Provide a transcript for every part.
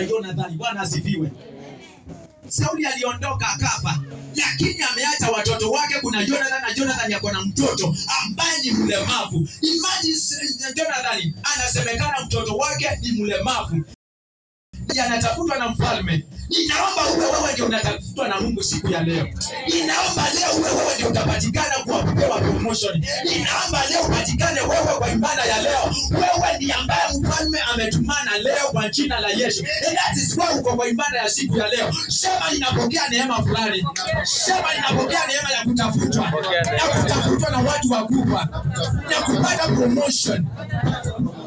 Jonathan, Bwana asifiwe. Sauli aliondoka akafa, lakini ameacha watoto wake. Kuna Jonathan, na Jonathan yako na mtoto ambaye ni mlemavu. Imagine Jonathan anasemekana mtoto wake ni mlemavu, anatafutwa na mfalme. Ninaomba wewe ndio unatafutwa na Mungu siku ya leo. Ninaomba leo wewe ndio utapatikana kwa kupewa promotion. Ninaomba leo upatikane wewe kwa ibada ya leo. Wewe ndiye ambaye mfalme ametumana leo kwa jina la Yesu. And that is why uko kwa ibada ya siku ya leo. Sema ninapokea neema fulani. Sema ninapokea neema ya kutafutwa. Na kutafutwa na watu wakubwa. Na kupata promotion.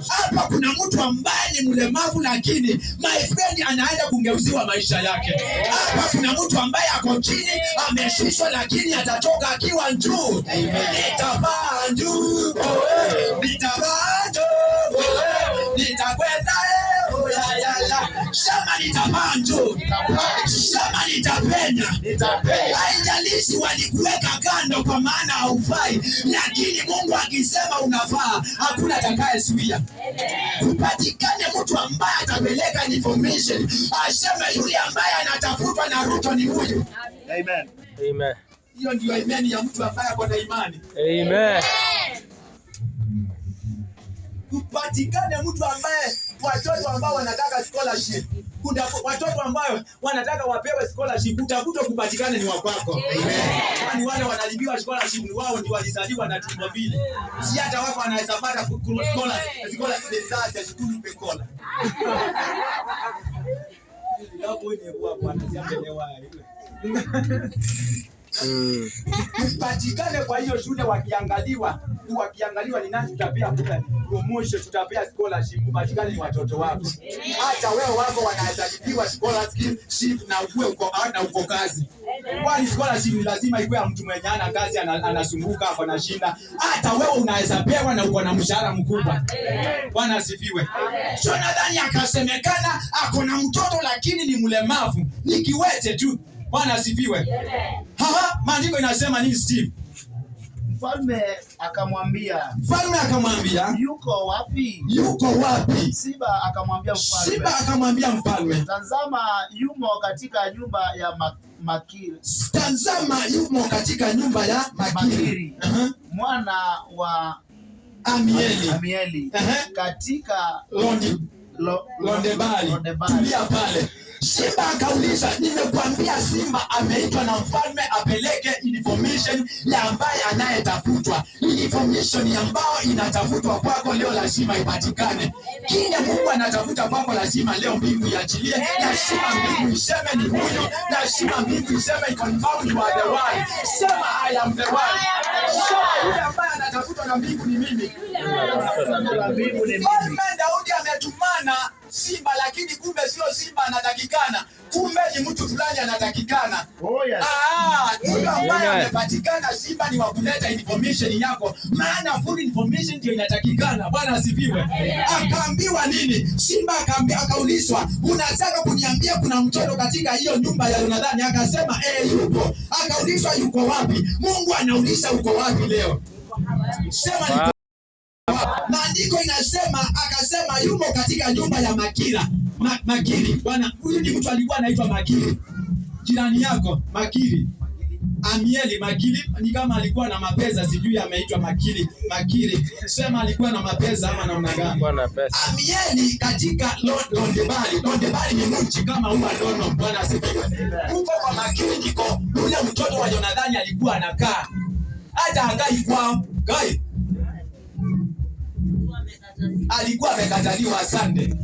Hapa kuna mtu ambaye ni mlemavu, lakini my friend anaenda kungeuziwa maisha yake. Hapa kuna mtu ambaye ako chini, ameshushwa, lakini atatoka akiwa juu. Nitapaa juu, nitapaa juu, nitakwenda Shama nitapaa juu, shama nitapenya. Haijalishi walikuweka kando kwa maana haufai, lakini Mungu akisema unafaa, hakuna atakayezuia. Kupatikane mtu ambaye atapeleka information, aseme yule ambaye anatafutwa na Ruto ni huyu. Amen. Amen. Hiyo ndio imani ya mtu ambaye ako na imani. Amen. Kupatikane mtu ambaye watoto ambao wanataka scholarship, kuna watoto ambao wanataka wapewe scholarship, utakuta kupatikane ni wako. Kwani wale wanalibiwa scholarship ni wao ndio walizaliwa na tumbo mbili. Si hata wako wanaweza pata scholarship sasa shukuru pekola. Hapo ni bwana siambelewa. Kupatikane kwa hiyo shule, wakiangaliwa ni nani tutapea promotion, tutapea scholarship, kupatikane ni watoto wako. Hata wewe wako wanazaliwa scholarship na uko kazi. Kwani scholarship ni lazima iwe ya mtu mwenye ana kazi, anasumbuka hapo na shinda. Hata wewe unaweza pewa na uko na mshahara mkubwa. Bwana asifiwe. Jonathan akasemekana ako na mtoto lakini ni mlemavu, ni kiwete tu. Bwana asifiwe. Maandiko inasema nini Steve? Mfalme akamwambia, yuko wapi? Siba akamwambia mfalme, tazama yumo katika nyumba ya Makiri. Mwana wa Amieli. Katika Londebali. Tulia pale. Simba akauliza, nimekuambia Simba ameitwa na mfalme apeleke information ya ambaye anayetafutwa. Information ambayo inatafutwa kwako leo lazima ipatikane. Kile Mungu anatafuta kwako lazima leo mbingu iachilie. Lazima mbingu iseme ni huyu. Lazima mbingu iseme confirm you are the one. Sema I am the one. Sema yule ambaye anatafutwa na mbingu ni mimi. Daudi ametumana Simba, lakini kumbe sio Simba anatakikana, kumbe ni mtu fulani anatakikana. Huyo ambaye amepatikana Simba ni wa kuleta information yako, maana full information ndio inatakikana. Bwana asifiwe. Akaambiwa nini? Simba akaulizwa, unataka kuniambia kuna mtoto katika hiyo nyumba ya Jonathan? Akasema yupo. Akaulizwa yuko wapi? Mungu anauliza uko wapi leo? Sema maandiko inasema, akasema yumo katika nyumba ya Makiri. Bwana, huyu ni mtu alikuwa anaitwa Makiri. Jirani yako Makiri. Amieli Makiri ni kama alikuwa na mapesa, sijui ameitwa Makiri. Sema alikuwa na mapesa ama namna gani? Amieli katika Londebali. Londebali ni mji kama huwa Dono. Bwana asifiwe. Huko kwa Makiri ndiko yule mtoto wa Jonathan alikuwa anakaa. Hata akai kwao. Alikuwa amekataliwa Sunday.